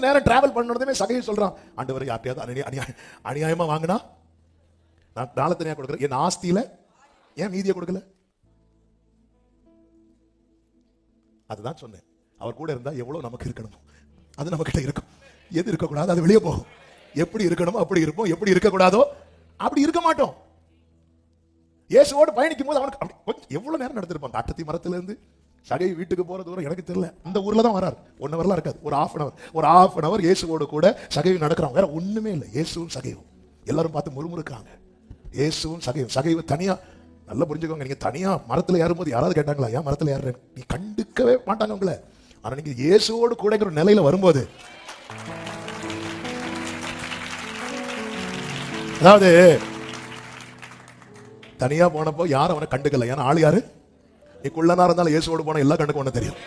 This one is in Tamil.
கொஞ்சம் நேரம் டிராவல் பண்ணதுமே சகையை சொல்றான், ஆண்டவரை யார்ட்டையாவது அநியாயமா வாங்கினா நான் நாளை தனியா கொடுக்குறேன், என் ஆஸ்தியில ஏன் மீதியை கொடுக்கல? அதுதான் சொன்னேன், அவர் கூட இருந்தா எவ்வளவு நமக்கு இருக்கணும் அது நம்ம கிட்ட இருக்கும். எது இருக்கக்கூடாது அது வெளியே போகும். எப்படி இருக்கணுமோ அப்படி இருப்போம், எப்படி இருக்கக்கூடாதோ அப்படி இருக்க மாட்டோம். இயேசுவோடு பயணிக்கும் போது அவனுக்கு எவ்வளவு நேரம் நடத்திருப்பான். அட்டத்தி மரத்துல இருந்து சகை வீட்டுக்கு போற தூரம் எனக்கு தெரியல. அந்த ஊர்ல தான் வராரு, 1 ஹவர்லாம் இருக்காது, ஒரு half an hour இயேசுவோடு கூட சகைவு நடக்கிறான். வேற ஒண்ணுமே இல்லை, இயேசுவும் சகைவும். எல்லாரும் பார்த்து முறுமுறுக்காங்க. இயேசுவும் சகைவும். சகைவு தனியா நல்லா புரிஞ்சுக்கோங்க. நீங்க தனியா மரத்துல ஏறும்போது யாராவது கேட்டாங்களா ஏன் மரத்துல ஏறுறேன்? நீ கண்டுக்கவே மாட்டாங்க உங்களை. ஆனா நீங்க இயேசுவோடு கூடங்கிற நிலையில வரும்போது, அதாவது தனியா போனப்போ யாரும் அவனை கண்டுக்கல. ஏன்னா ஆள் யாரு? நீ குள்ளனா இருந்தாலும் இயேசுவோடு போன எல்லா கண்டுக்கு ஒண்ணு தெரியும்.